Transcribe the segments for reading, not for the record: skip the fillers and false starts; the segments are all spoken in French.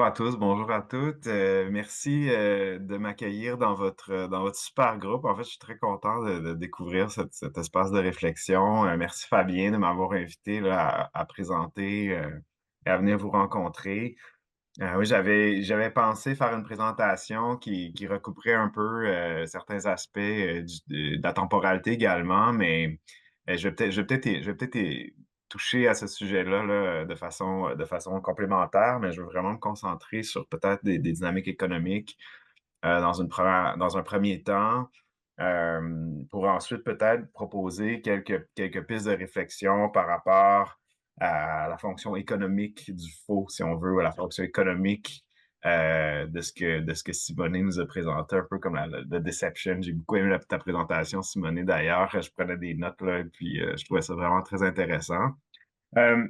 Bonjour à tous, bonjour à toutes. Merci de m'accueillir dans votre super groupe. En fait, je suis très content de découvrir cet espace de réflexion. Merci Fabien de m'avoir invité là, à présenter et à venir vous rencontrer. Oui, j'avais pensé faire une présentation qui recouperait un peu certains aspects de la temporalité également, mais je vais peut-être toucher à ce sujet-là là, de façon complémentaire, mais je veux vraiment me concentrer sur peut-être des dynamiques économiques dans un premier temps, pour ensuite peut-être proposer quelques pistes de réflexion par rapport à la fonction économique du faux, si on veut, à la fonction économique de ce que Simonet nous a présenté, un peu comme la Deception. J'ai beaucoup aimé ta présentation, Simonet, d'ailleurs. Je prenais des notes, là, et puis je trouvais ça vraiment très intéressant. Euh,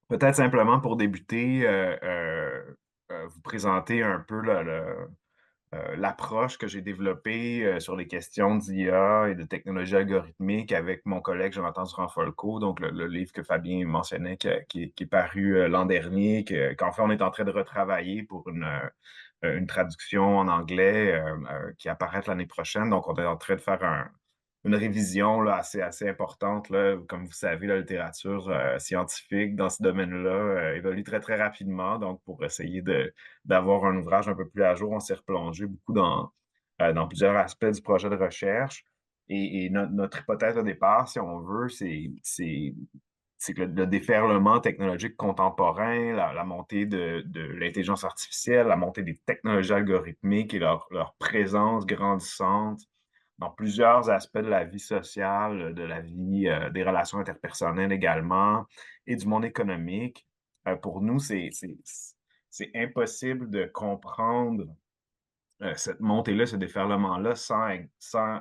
Peut-être simplement pour débuter, vous présenter un peu l'approche que j'ai développée sur les questions d'IA et de technologie algorithmique avec mon collègue Jonathan Durand-Folco, donc le livre que Fabien mentionnait qui est paru l'an dernier, qu'en fait on est en train de retravailler pour une traduction en anglais qui apparaît l'année prochaine. Donc on est en train de faire une révision là, assez importante. Là. Comme vous savez, la littérature scientifique dans ce domaine-là évolue très, très rapidement. Donc, pour essayer d'avoir un ouvrage un peu plus à jour, on s'est replongé beaucoup dans plusieurs aspects du projet de recherche. Et notre hypothèse de départ, si on veut, c'est que le déferlement technologique contemporain, la montée de l'intelligence artificielle, la montée des technologies algorithmiques et leur présence grandissante dans plusieurs aspects de la vie sociale, de la vie, des relations interpersonnelles également, et du monde économique. Pour nous, c'est impossible de comprendre cette montée-là, ce déferlement-là, sans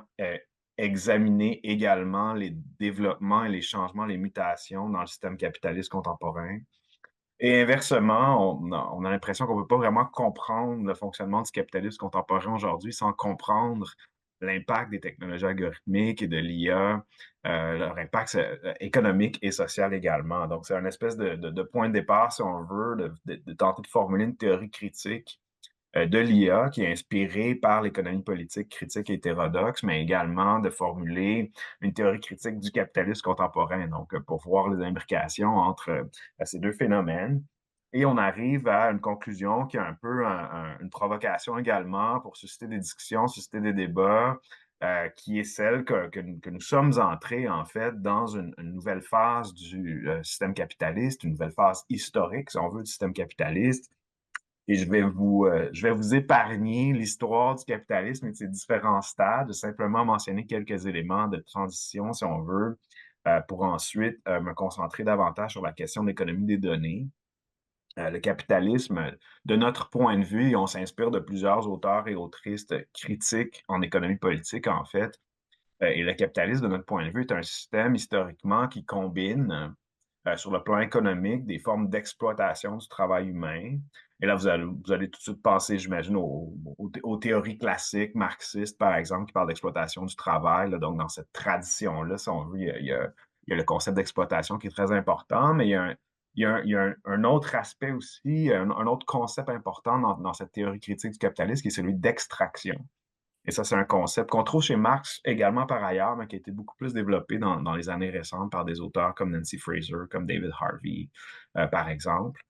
examiner également les développements et les changements, les mutations dans le système capitaliste contemporain. Et inversement, on a l'impression qu'on ne peut pas vraiment comprendre le fonctionnement du capitalisme contemporain aujourd'hui sans comprendre l'impact des technologies algorithmiques et de l'IA, leur impact économique et social également. Donc, c'est une espèce de point de départ, si on veut, de tenter de formuler une théorie critique de l'IA qui est inspirée par l'économie politique critique et hétérodoxe, mais également de formuler une théorie critique du capitalisme contemporain, donc pour voir les imbrications entre ces deux phénomènes. Et on arrive à une conclusion qui est un peu une provocation également pour susciter des discussions, susciter des débats, qui est celle que nous sommes entrés, en fait, dans une nouvelle phase du système capitaliste, une nouvelle phase historique, si on veut, du système capitaliste, et je vais vous épargner l'histoire du capitalisme et de ses différents stades, de simplement mentionner quelques éléments de transition, si on veut, pour ensuite me concentrer davantage sur la question de l'économie des données. Le capitalisme, de notre point de vue, et on s'inspire de plusieurs auteurs et autrices critiques en économie politique, en fait, et le capitalisme, de notre point de vue, est un système historiquement qui combine sur le plan économique des formes d'exploitation du travail humain. Et là, vous allez tout de suite penser, j'imagine, aux théories classiques marxistes, par exemple, qui parlent d'exploitation du travail. Là. Donc, dans cette tradition-là, si on veut, il y a le concept d'exploitation qui est très important, mais il y a un autre aspect aussi, un autre concept important dans cette théorie critique du capitalisme, qui est celui d'extraction. Et ça, c'est un concept qu'on trouve chez Marx également par ailleurs, mais qui a été beaucoup plus développé dans les années récentes par des auteurs comme Nancy Fraser, comme David Harvey, par exemple.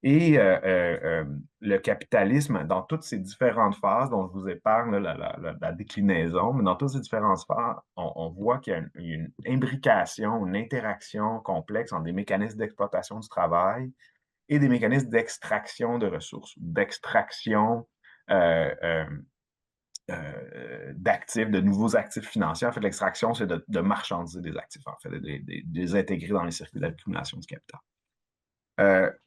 Et le capitalisme, dans toutes ces différentes phases dont je vous épargne là, la déclinaison, mais dans toutes ces différentes phases, on voit qu'il y a une imbrication, une interaction complexe entre des mécanismes d'exploitation du travail et des mécanismes d'extraction de ressources, d'extraction euh, d'actifs, de nouveaux actifs financiers. En fait, l'extraction, c'est de marchandiser des actifs, en fait, de les intégrer dans les circuits d'accumulation du capital.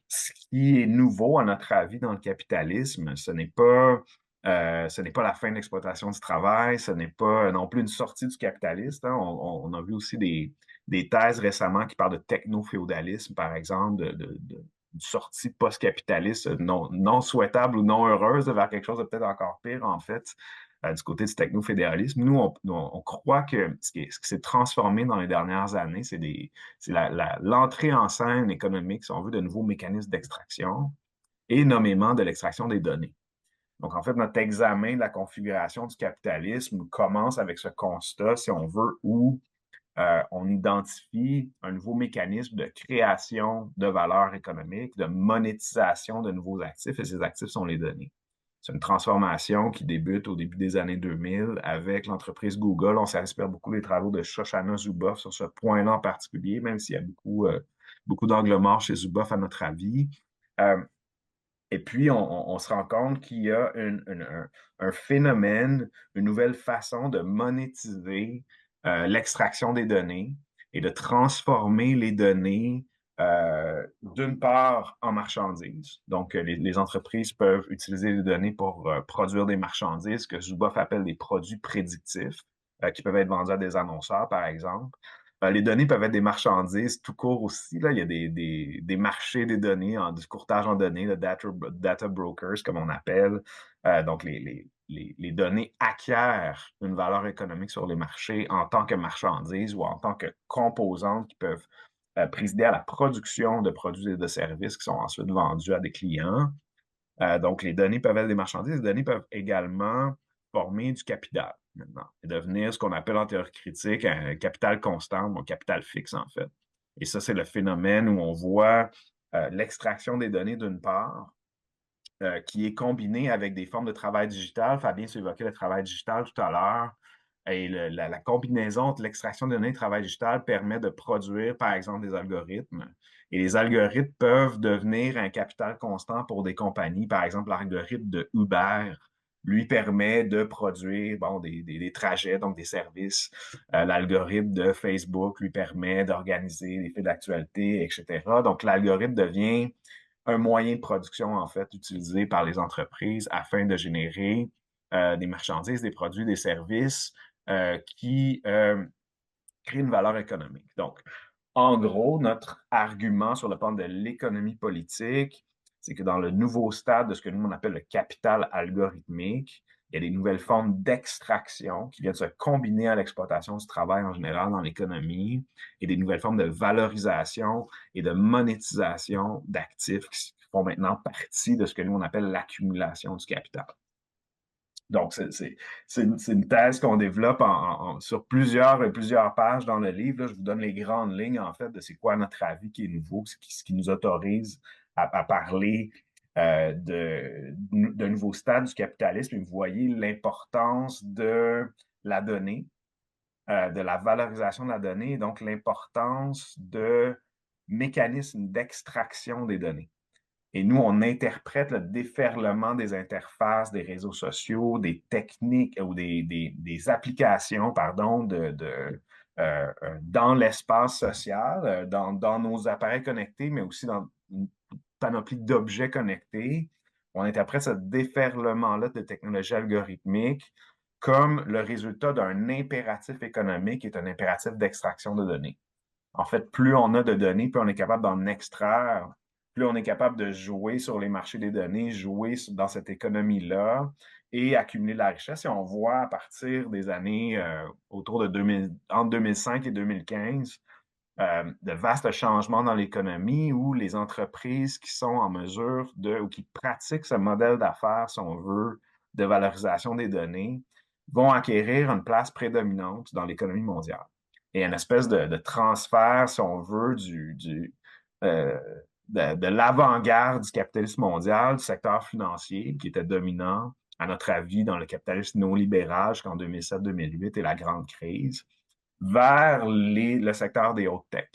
Ce qui est nouveau, à notre avis, dans le capitalisme, ce n'est pas la fin de l'exploitation du travail, ce n'est pas non plus une sortie du capitalisme. Hein. On a vu aussi des thèses récemment qui parlent de techno-féodalisme, par exemple, de sortie post-capitaliste non souhaitable ou non heureuse vers quelque chose de peut-être encore pire, en fait, du côté du techno-fédéralisme. Nous, on croit que ce qui s'est transformé dans les dernières années, c'est l'entrée en scène économique, si on veut, de nouveaux mécanismes d'extraction. et nommément de l'extraction des données. Donc, en fait, notre examen de la configuration du capitalisme commence avec ce constat, si on veut, où on identifie un nouveau mécanisme de création de valeur économique, de monétisation de nouveaux actifs, et ces actifs sont les données. C'est une transformation qui débute au début des années 2000 avec l'entreprise Google. On s'inspire beaucoup des travaux de Shoshana Zuboff sur ce point-là en particulier, même s'il y a beaucoup d'angles morts chez Zuboff, à notre avis. Euh, et puis, on se rend compte qu'il y a un phénomène, une nouvelle façon de monétiser l'extraction des données et de transformer les données, d'une part, en marchandises. Donc, les entreprises peuvent utiliser les données pour produire des marchandises que Zuboff appelle des produits prédictifs, qui peuvent être vendus à des annonceurs, par exemple. Les données peuvent être des marchandises tout court aussi. Là. Il y a des marchés des données, du courtage en données, le data brokers, comme on appelle. Donc, les données acquièrent une valeur économique sur les marchés en tant que marchandises ou en tant que composantes qui peuvent présider à la production de produits et de services qui sont ensuite vendus à des clients. Donc, les données peuvent être des marchandises. Les données peuvent également former du capital maintenant et devenir ce qu'on appelle en théorie critique un capital constant ou un capital fixe, en fait. Et ça, c'est le phénomène où on voit l'extraction des données d'une part, qui est combiné avec des formes de travail digital. Fabien évoqué le travail digital tout à l'heure. Et la combinaison entre l'extraction de données et le travail digital permet de produire, par exemple, des algorithmes. Et les algorithmes peuvent devenir un capital constant pour des compagnies. Par exemple, l'algorithme de Uber lui permet de produire bon, des trajets, donc des services. L'algorithme de Facebook lui permet d'organiser des faits d'actualité, etc. Donc, l'algorithme devient un moyen de production, en fait, utilisé par les entreprises afin de générer des marchandises, des produits, des services qui créent une valeur économique. Donc, en gros, notre argument sur le plan de l'économie politique, c'est que dans le nouveau stade de ce que nous on appelle le capital algorithmique, il y a des nouvelles formes d'extraction qui viennent se combiner à l'exploitation du travail en général dans l'économie et des nouvelles formes de valorisation et de monétisation d'actifs qui font maintenant partie de ce que nous on appelle l'accumulation du capital. Donc, c'est une thèse qu'on développe sur plusieurs pages dans le livre. Là, je vous donne les grandes lignes, en fait, de c'est quoi notre avis qui est nouveau, ce qui nous autorise à parler de nouveaux stades du capitalisme. Et vous voyez l'importance de la donnée, de la valorisation de la donnée, et donc l'importance de mécanismes d'extraction des données. Et nous, on interprète le déferlement des interfaces, des réseaux sociaux, des techniques ou des applications, pardon, dans l'espace social, dans nos appareils connectés, mais aussi dans une panoplie d'objets connectés. On interprète ce déferlement-là de technologies algorithmiques comme le résultat d'un impératif économique qui est un impératif d'extraction de données. En fait, plus on a de données, plus on est capable d'en extraire, plus on est capable de jouer sur les marchés des données, jouer dans cette économie-là et accumuler de la richesse. Et on voit à partir des années autour de 2000, entre 2005 et 2015, de vastes changements dans l'économie où les entreprises qui sont en mesure ou qui pratiquent ce modèle d'affaires, si on veut, de valorisation des données, vont acquérir une place prédominante dans l'économie mondiale. Et une espèce de transfert, si on veut, euh, de l'avant-garde du capitalisme mondial, du secteur financier, qui était dominant, à notre avis, dans le capitalisme néolibéral jusqu'en 2007-2008 et la grande crise, vers le secteur des hautes tech,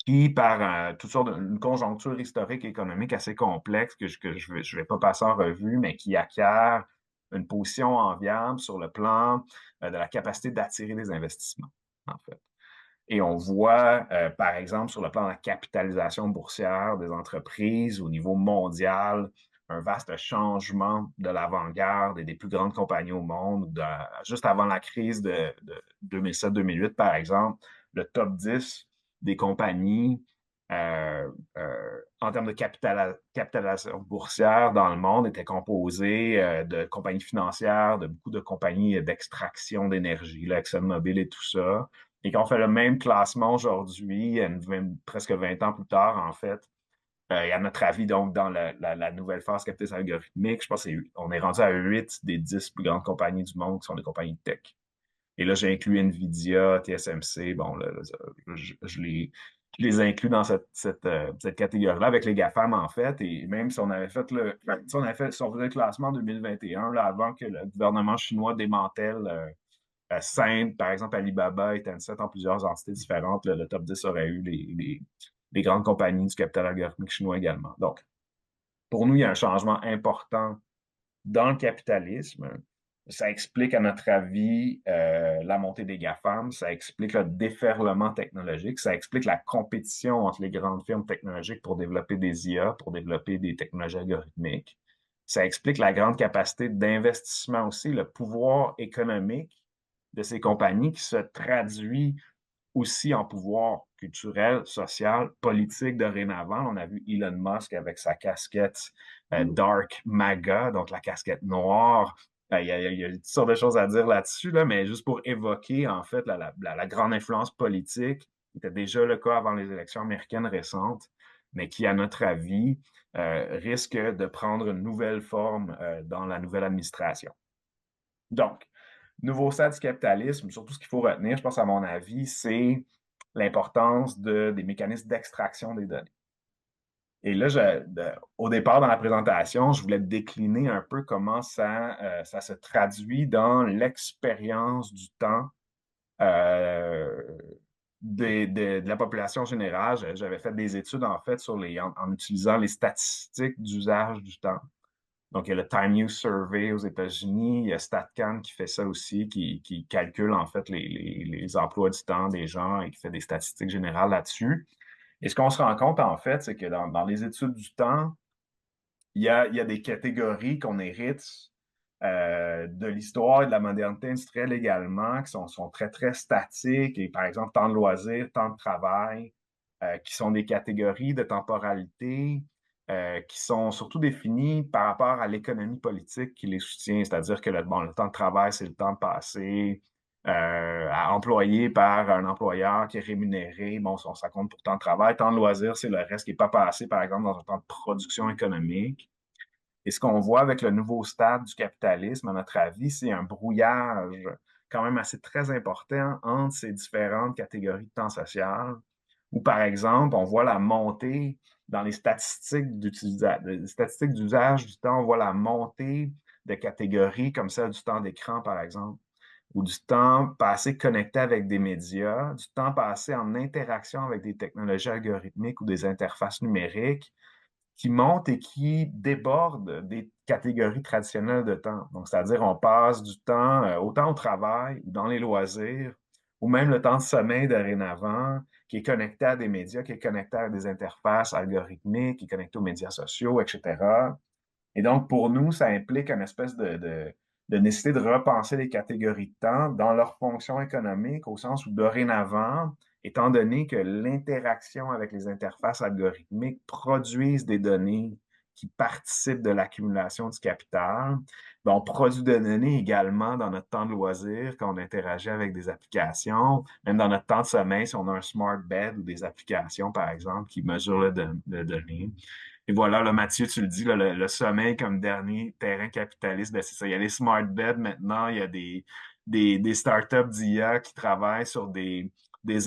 qui, par toutes sortes d'une conjoncture historique et économique assez complexe que je vais pas passer en revue, mais qui acquiert une position enviable sur le plan de la capacité d'attirer des investissements, en fait. Et on voit, par exemple, sur le plan de la capitalisation boursière des entreprises au niveau mondial, un vaste changement de l'avant-garde et des plus grandes compagnies au monde. Juste avant la crise de 2007-2008, par exemple, le top 10 des compagnies en termes de capitalisation boursière dans le monde était composé de compagnies financières, de beaucoup de compagnies d'extraction d'énergie, ExxonMobil et tout ça. Et qu'on fait le même classement aujourd'hui, presque 20 ans plus tard, en fait, Et à notre avis, donc, dans la nouvelle phase capitalisme algorithmique, je pense qu'on est rendu à 8 des 10 plus grandes compagnies du monde qui sont des compagnies de tech. Et là, j'ai inclus NVIDIA, TSMC, bon, là, je les inclus dans cette catégorie-là avec les GAFAM, en fait. Et même si on avait fait si on faisait le classement en 2021, là, avant que le gouvernement chinois démantèle Simple, par exemple, Alibaba et Tencent en plusieurs entités différentes, le top 10 aurait eu les grandes compagnies du capital algorithmique chinois également. Donc, pour nous, il y a un changement important dans le capitalisme. Ça explique, à notre avis, la montée des GAFAM, ça explique le déferlement technologique, ça explique la compétition entre les grandes firmes technologiques pour développer des IA, pour développer des technologies algorithmiques. Ça explique la grande capacité d'investissement aussi, le pouvoir économique de ces compagnies qui se traduit aussi en pouvoir culturel, social, politique dorénavant. On a vu Elon Musk avec sa casquette Dark MAGA, donc la casquette noire. Il y a toutes sortes de choses à dire là-dessus, là, mais juste pour évoquer en fait la grande influence politique, qui était déjà le cas avant les élections américaines récentes, mais qui, à notre avis, risque de prendre une nouvelle forme dans la nouvelle administration. Donc, nouveau stade du capitalisme, surtout ce qu'il faut retenir, je pense à mon avis, c'est l'importance des mécanismes d'extraction des données. Et là, au départ, dans la présentation, je voulais décliner un peu comment ça se traduit dans l'expérience du temps euh, de la population générale. J'avais fait des études, en fait, en utilisant les statistiques d'usage du temps. Donc, il y a le Time Use Survey aux États-Unis, il y a StatCan qui fait ça aussi, qui calcule en fait les emplois du temps des gens et qui fait des statistiques générales là-dessus. Et ce qu'on se rend compte en fait, c'est que dans les études du temps, il y a des catégories qu'on hérite de l'histoire et de la modernité industrielle également, qui sont très, très statiques. Et par exemple, temps de loisirs, temps de travail, qui sont des catégories de temporalité qui sont surtout définies par rapport à l'économie politique qui les soutient. C'est-à-dire que le temps de travail, c'est le temps passé employé par un employeur qui est rémunéré. Bon, ça compte pour temps de travail. Temps de loisir, c'est le reste qui n'est pas passé, par exemple, dans un temps de production économique. Et ce qu'on voit avec le nouveau stade du capitalisme, à notre avis, c'est un brouillage quand même assez très important entre ces différentes catégories de temps social, où, par exemple, on voit la montée dans les statistiques d'usage du temps, on voit la montée de catégories comme celle du temps d'écran, par exemple, ou du temps passé connecté avec des médias, du temps passé en interaction avec des technologies algorithmiques ou des interfaces numériques, qui monte et qui déborde des catégories traditionnelles de temps. Donc, c'est-à-dire, on passe du temps autant au travail ou dans les loisirs, ou même le temps de sommeil dorénavant, qui est connecté à des médias, qui est connecté à des interfaces algorithmiques, qui est connecté aux médias sociaux, etc. Et donc, pour nous, ça implique une espèce de nécessité de repenser les catégories de temps dans leur fonction économique, au sens où dorénavant, étant donné que l'interaction avec les interfaces algorithmiques produisent des données qui participent de l'accumulation du capital, ben, on produit des données également dans notre temps de loisir quand on interagit avec des applications, même dans notre temps de sommeil, si on a un smart bed ou des applications, par exemple, qui mesurent le données. Et voilà, là, Mathieu, tu le dis, là, le sommeil comme dernier terrain capitaliste, ben c'est ça. Il y a les smart beds maintenant, il y a des startups d'IA qui travaillent sur des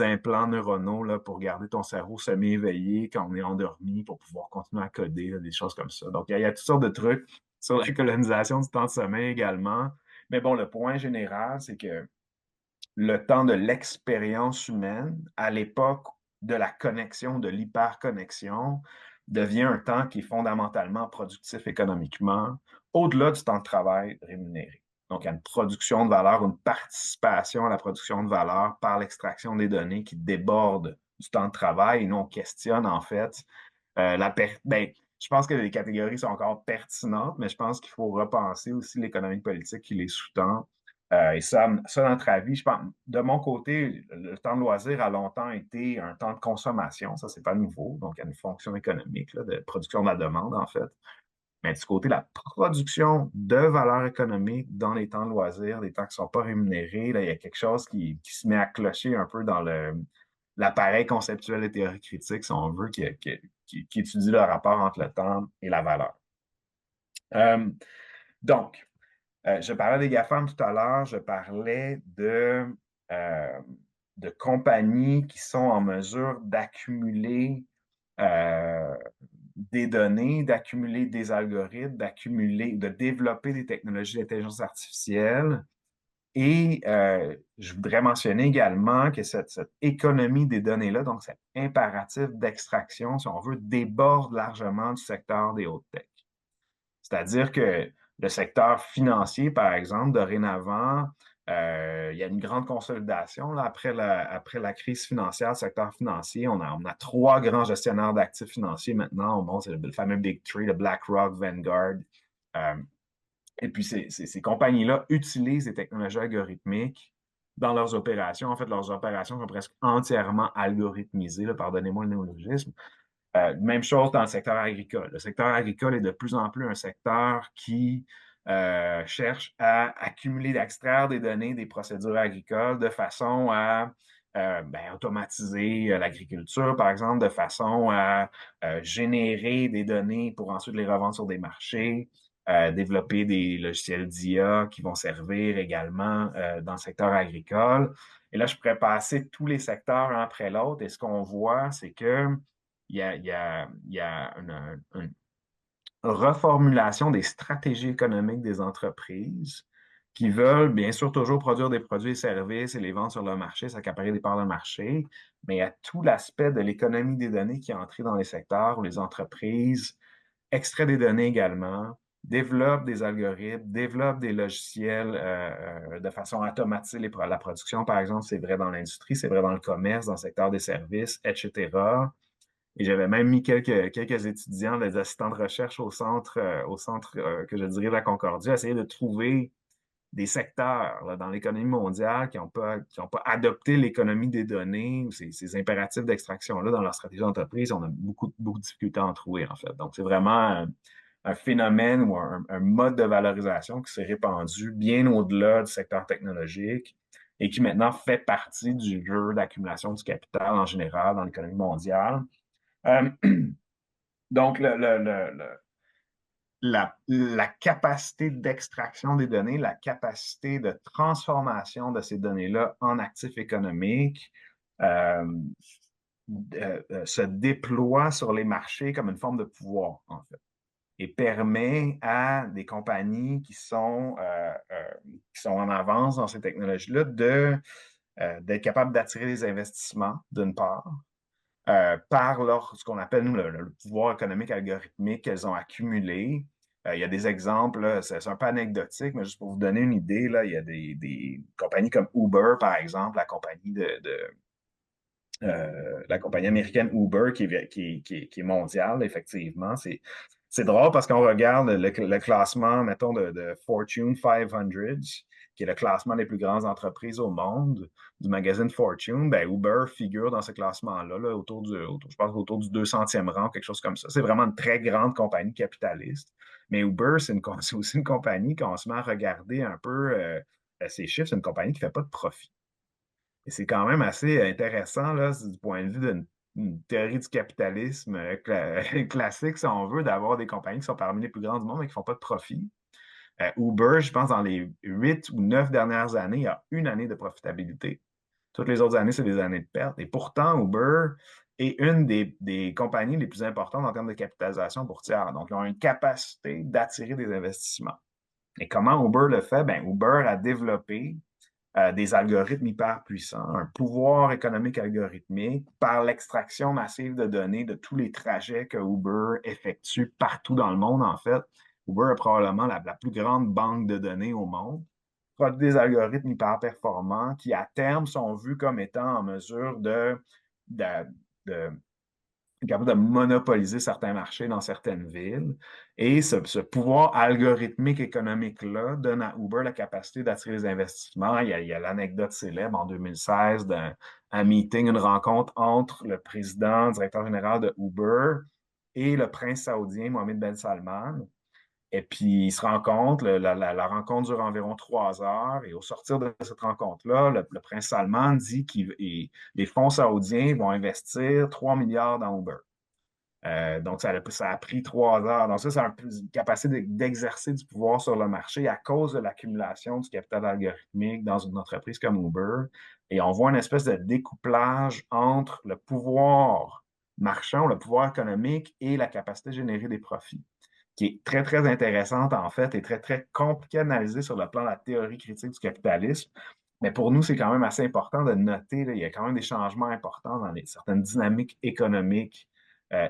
implants neuronaux là, pour garder ton cerveau semi-éveillé quand on est endormi, pour pouvoir continuer à coder, là, des choses comme ça. Donc, il y a toutes sortes de trucs sur la colonisation du temps de sommeil également. Mais bon, le point général, c'est que le temps de l'expérience humaine, à l'époque de la connexion, de l'hyperconnexion, devient un temps qui est fondamentalement productif économiquement, au-delà du temps de travail rémunéré. Donc, il y a une production de valeur, une participation à la production de valeur par l'extraction des données qui déborde du temps de travail. Et nous, on questionne en fait je pense que les catégories sont encore pertinentes, mais je pense qu'il faut repenser aussi l'économie politique qui les sous-tend. Et ça, notre avis, je pense, de mon côté, le temps de loisir a longtemps été un temps de consommation. Ça, c'est pas nouveau. Donc, il y a une fonction économique là, de production de la demande, en fait. Mais du côté de la production de valeur économique dans les temps de loisirs, des temps qui ne sont pas rémunérés, là, il y a quelque chose qui se met à clocher un peu dans l'appareil conceptuel et théorique critique, si on veut, qui qui étudie le rapport entre le temps et la valeur. Euh, donc, je parlais des GAFAM tout à l'heure, je parlais euh, de compagnies qui sont en mesure d'accumuler euh, des données, d'accumuler des algorithmes, de développer des technologies d'intelligence artificielle. Et je voudrais mentionner également que cette économie des données-là, donc cet impératif d'extraction, si on veut, déborde largement du secteur des hautes tech. C'est-à-dire que le secteur financier, par exemple, dorénavant, il y a une grande consolidation là, après la crise financière, le secteur financier. On a trois grands gestionnaires d'actifs financiers maintenant au monde. C'est le fameux Big Three, le BlackRock, Vanguard. Euh, et puis, ces compagnies-là utilisent des technologies algorithmiques dans leurs opérations. En fait, leurs opérations sont presque entièrement algorithmisées, là, pardonnez-moi le néologisme. Même chose dans le secteur agricole. Le secteur agricole est de plus en plus un secteur qui cherche à accumuler, à extraire des données des procédures agricoles de façon à automatiser l'agriculture, par exemple, de façon à générer des données pour ensuite les revendre sur des marchés, développer des logiciels d'IA qui vont servir également dans le secteur agricole. Et là, je pourrais passer tous les secteurs un après l'autre. Et ce qu'on voit, c'est que il y a une reformulation des stratégies économiques des entreprises qui veulent bien sûr toujours produire des produits et services et les vendre sur le marché, s'accaparer des parts de marché, mais il y a tout l'aspect de l'économie des données qui est entré dans les secteurs où les entreprises extraient des données également, développent des algorithmes, développent des logiciels de façon à automatiser la production, par exemple. C'est vrai dans l'industrie, c'est vrai dans le commerce, dans le secteur des services, etc. Et j'avais même mis quelques étudiants, des assistants de recherche au centre que je dirais la Concordia, à essayer de trouver des secteurs là, dans l'économie mondiale qui ont pas adopté l'économie des données ou ces impératifs d'extraction-là dans leur stratégie d'entreprise. On a beaucoup de difficultés à en trouver, en fait. Donc, c'est vraiment un phénomène ou un mode de valorisation qui s'est répandu bien au-delà du secteur technologique et qui maintenant fait partie du jeu d'accumulation du capital en général dans l'économie mondiale. Euh, donc, la capacité d'extraction des données, la capacité de transformation de ces données-là en actifs économiques euh, se déploie sur les marchés comme une forme de pouvoir, en fait, et permet à des compagnies qui sont en avance dans ces technologies-là d'être capables d'attirer des investissements, d'une part, par ce qu'on appelle, nous, le pouvoir économique algorithmique qu'elles ont accumulé. Il y a des exemples, c'est un peu anecdotique, mais juste pour vous donner une idée, là, il y a des compagnies comme Uber, par exemple, la compagnie américaine Uber qui est mondiale, effectivement. C'est drôle parce qu'on regarde le classement, mettons, de Fortune 500, qui est le classement des plus grandes entreprises au monde, du magazine Fortune. Ben, Uber figure dans ce classement-là, là, je pense autour du 200e rang, quelque chose comme ça. C'est vraiment une très grande compagnie capitaliste. Mais Uber, c'est aussi une compagnie, quand on se met à regarder un peu ses chiffres, c'est une compagnie qui ne fait pas de profit. Et c'est quand même assez intéressant, là, du point de vue d'une théorie du capitalisme classique, si on veut, d'avoir des compagnies qui sont parmi les plus grandes du monde mais qui ne font pas de profit. Uber, je pense, dans les 8 ou 9 dernières années, il y a une année de profitabilité. Toutes les autres années, c'est des années de perte. Et pourtant, Uber est une des compagnies les plus importantes en termes de capitalisation boursière. Donc, ils ont une capacité d'attirer des investissements. Et comment Uber le fait? Ben, Uber a développé des algorithmes hyper puissants, un pouvoir économique algorithmique par l'extraction massive de données de tous les trajets que Uber effectue partout dans le monde, en fait. Uber est probablement la plus grande banque de données au monde, produit des algorithmes hyper performants qui, à terme, sont vus comme étant en mesure de, de capable de monopoliser certains marchés dans certaines villes. Et ce pouvoir algorithmique économique-là donne à Uber la capacité d'attirer les investissements. Il y a l'anecdote célèbre en 2016 d'un meeting, une rencontre entre le président, directeur général de Uber et le prince saoudien Mohammed Ben Salman. Et puis, ils se rencontrent, la rencontre dure environ 3 heures, et au sortir de cette rencontre-là, le prince Salman dit que les fonds saoudiens vont investir 3 milliards dans Uber. Donc, ça a pris 3 heures. Donc, ça, c'est une capacité d'exercer du pouvoir sur le marché à cause de l'accumulation du capital algorithmique dans une entreprise comme Uber. Et on voit une espèce de découplage entre le pouvoir marchand, le pouvoir économique et la capacité de générer des profits, qui est très, très intéressante en fait et très, très compliquée à analyser sur le plan de la théorie critique du capitalisme. Mais pour nous, c'est quand même assez important de noter, là, il y a quand même des changements importants dans certaines dynamiques économiques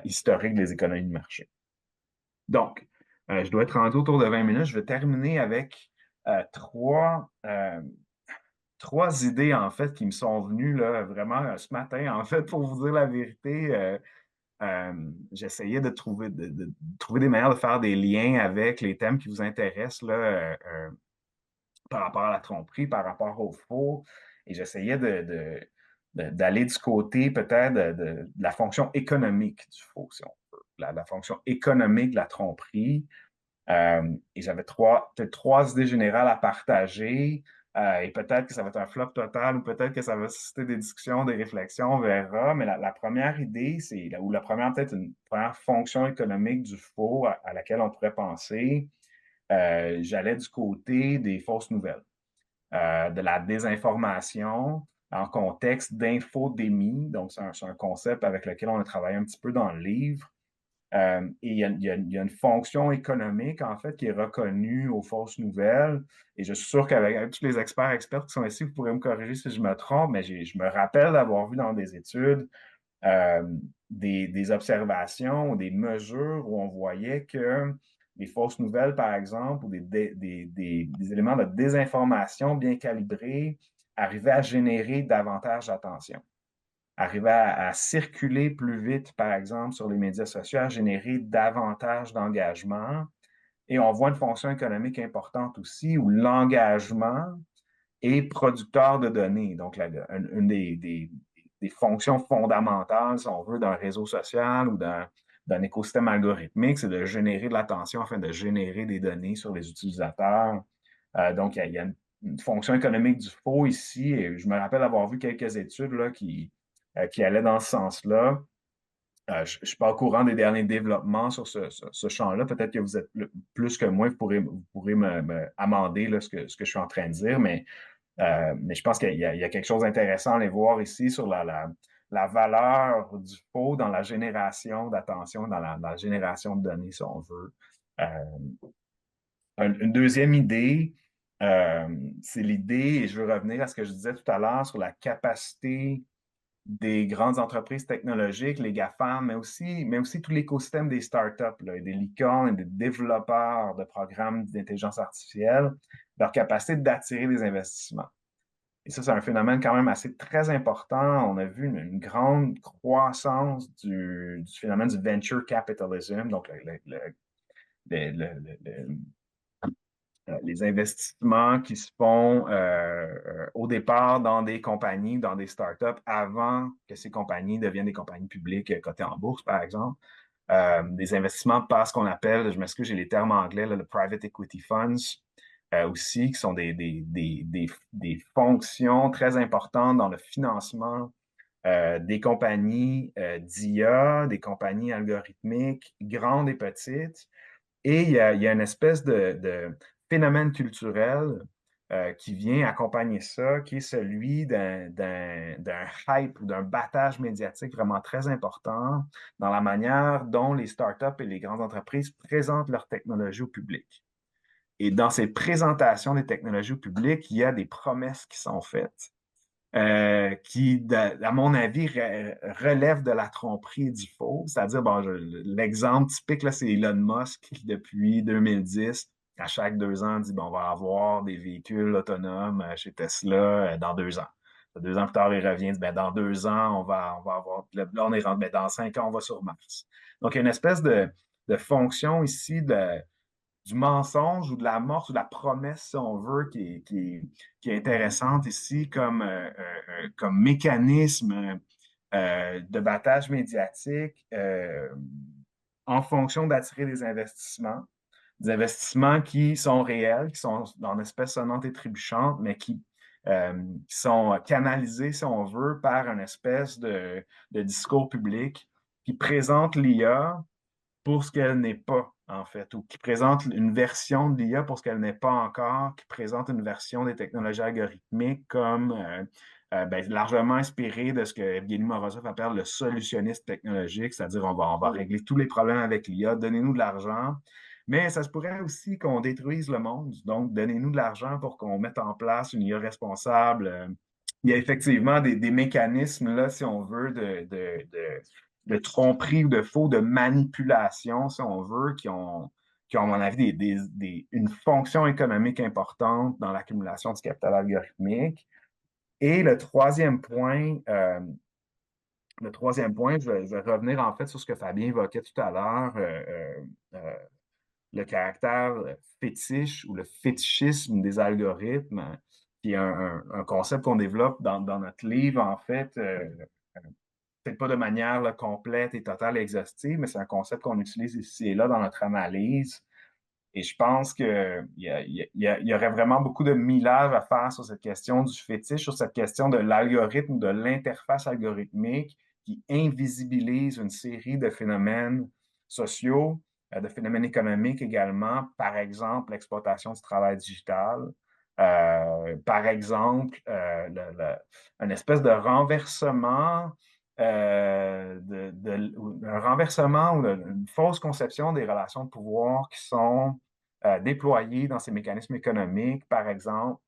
historiques des économies de marché. Donc, je dois être rendu autour de 20 minutes. Je vais terminer avec euh, trois, euh, trois idées, en fait, qui me sont venues là, vraiment ce matin. En fait, pour vous dire la vérité, j'essayais de trouver des manières de faire des liens avec les thèmes qui vous intéressent là, par rapport à la tromperie, par rapport au faux. Et j'essayais d'aller du côté peut-être de la fonction économique du faux, si on veut. La fonction économique de la tromperie. Et j'avais peut-être trois idées générales à partager. Et peut-être que ça va être un flop total ou peut-être que ça va susciter des discussions, des réflexions, on verra. Mais la première idée, ou la première, peut-être une première fonction économique du faux à laquelle on pourrait penser, j'allais du côté des fausses nouvelles, de la désinformation en contexte d'infodémie. Donc, c'est un concept avec lequel on a travaillé un petit peu dans le livre. Et il y a une fonction économique, en fait, qui est reconnue aux fausses nouvelles. Et je suis sûr qu'avec tous les experts qui sont ici, vous pourrez me corriger si je me trompe, mais je me rappelle d'avoir vu dans des études euh, des observations ou des mesures où on voyait que les fausses nouvelles, par exemple, ou des éléments de désinformation bien calibrés arrivaient à générer davantage d'attention, arrivaient à circuler plus vite, par exemple, sur les médias sociaux, à générer davantage d'engagement. Et on voit une fonction économique importante aussi où l'engagement est producteur de données. Donc, une des fonctions fondamentales, si on veut, d'un réseau social ou d'un écosystème algorithmique, c'est de générer de l'attention afin de générer des données sur les utilisateurs. Donc, il y a une fonction économique du faux ici, et je me rappelle avoir vu quelques études là, qui allaient dans ce sens-là. Je ne suis pas au courant des derniers développements sur ce champ-là. Peut-être que vous êtes plus que moi, vous pourrez me amender là, ce que je suis en train de dire, mais je pense qu'il y a quelque chose d'intéressant à aller voir ici sur la valeur du faux dans la génération d'attention, dans la génération de données, si on veut. Euh, une deuxième idée, euh, c'est l'idée, et je veux revenir à ce que je disais tout à l'heure sur la capacité des grandes entreprises technologiques, les GAFAM, mais aussi tout l'écosystème des startups, là, et des licornes et des développeurs de programmes d'intelligence artificielle, leur capacité d'attirer des investissements. Et ça, c'est un phénomène quand même assez très important. On a vu une grande croissance du phénomène du venture capitalism, donc le, les investissements qui se font au départ dans des compagnies, dans des startups, avant que ces compagnies deviennent des compagnies publiques cotées en bourse, par exemple. Des investissements par ce qu'on appelle, je m'excuse, j'ai les termes anglais, là, le private equity funds aussi, qui sont des fonctions très importantes dans le financement des compagnies d'IA, des compagnies algorithmiques, grandes et petites. Et il y a une espèce de phénomène culturel qui vient accompagner ça, qui est celui d'un hype ou d'un battage médiatique vraiment très important dans la manière dont les startups et les grandes entreprises présentent leurs technologies au public. Et dans ces présentations des technologies au public, il y a des promesses qui sont faites qui, à mon avis, relève de la tromperie et du faux. C'est-à-dire, bon, l'exemple typique, là, c'est Elon Musk qui, depuis 2010, à chaque 2 ans, dit, bon, on va avoir des véhicules autonomes chez Tesla dans 2 ans. 2 ans plus tard, il revient, dit, ben, dans 2 ans, on va avoir, là, on est rentré, ben, dans 5 ans, on va sur Mars. Donc, il y a une espèce de fonction ici du mensonge ou de la morse ou de la promesse, si on veut, qui est intéressante ici comme mécanisme de battage médiatique en fonction d'attirer des investissements qui sont réels, qui sont dans espèce sonnante et trébuchante, mais qui sont canalisés, si on veut, par une espèce de discours public qui présente l'IA pour ce qu'elle n'est pas, en fait, ou qui présente une version de l'IA pour ce qu'elle n'est pas encore, qui présente une version des technologies algorithmiques comme ben, largement inspirée de ce que Evgeny Morozov appelle le solutionniste technologique, c'est-à-dire on va régler tous les problèmes avec l'IA, donnez-nous de l'argent. Mais ça se pourrait aussi qu'on détruise le monde. Donc, donnez-nous de l'argent pour qu'on mette en place une IA responsable. Il y a effectivement des mécanismes, là, si on veut, de tromperie ou de faux, de manipulation, si on veut, qui ont à mon avis, une fonction économique importante dans l'accumulation du capital algorithmique. Et le troisième point, je vais revenir en fait sur ce que Fabien évoquait tout à l'heure, euh, le caractère fétiche ou le fétichisme des algorithmes, qui est un concept qu'on développe dans notre livre, en fait, peut-être pas de manière là, complète et totale et exhaustive, mais c'est un concept qu'on utilise ici et là dans notre analyse. Et je pense qu'il y aurait vraiment beaucoup de millage à faire sur cette question du fétiche, sur cette question de l'algorithme, de l'interface algorithmique qui invisibilise une série de phénomènes sociaux, de phénomènes économiques également, par exemple l'exploitation du travail digital, par exemple une espèce de renversement un renversement ou une fausse conception des relations de pouvoir qui sont déployés dans ces mécanismes économiques. Par exemple,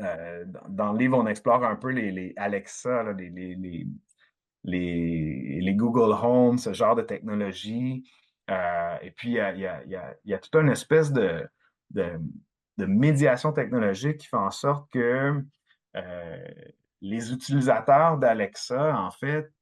dans le livre, on explore un peu les Alexa, là, les Google Home, ce genre de technologie. Et puis, il y a toute une espèce de, de médiation technologique qui fait en sorte que euh, les utilisateurs d'Alexa, en fait,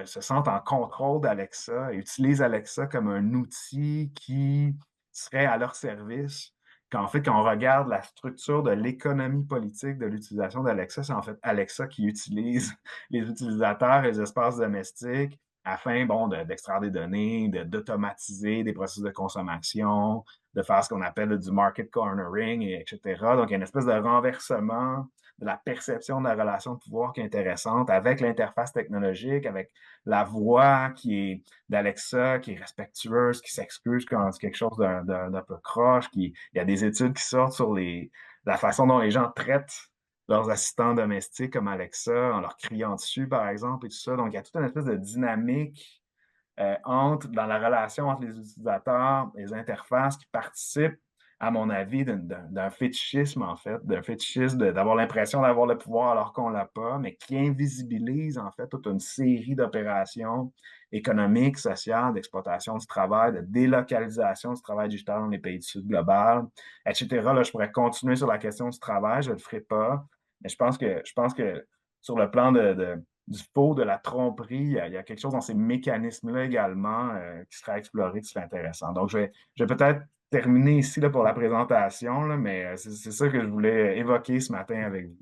se sentent en contrôle d'Alexa et utilisent Alexa comme un outil qui serait à leur service. Qu'en fait, quand on regarde la structure de l'économie politique de l'utilisation d'Alexa, c'est en fait Alexa qui utilise les utilisateurs et les espaces domestiques afin, bon, d'extraire des données, d'automatiser des processus de consommation, de faire ce qu'on appelle du market cornering, etc. Donc, il y a une espèce de renversement de la perception de la relation de pouvoir qui est intéressante avec l'interface technologique, avec la voix qui est d'Alexa, qui est respectueuse, qui s'excuse quand c'est quelque chose d'un peu croche. Il y a des études qui sortent sur la façon dont les gens traitent leurs assistants domestiques comme Alexa, en leur criant dessus, par exemple, et tout ça. Donc, il y a toute une espèce de dynamique dans la relation entre les utilisateurs, les interfaces qui participent, à mon avis, d'un fétichisme, en fait, d'un fétichisme d'avoir l'impression d'avoir le pouvoir alors qu'on ne l'a pas, mais qui invisibilise, en fait, toute une série d'opérations économiques, sociales, d'exploitation du travail, de délocalisation du travail digital dans les pays du Sud global, etc. Là, je pourrais continuer sur la question du travail, je ne le ferai pas, mais je pense que sur le plan du faux, de la tromperie, il y a quelque chose dans ces mécanismes-là également qui sera exploré, qui serait intéressant. Donc, je vais peut-être terminer ici là, pour la présentation, là, mais c'est ça que je voulais évoquer ce matin avec vous.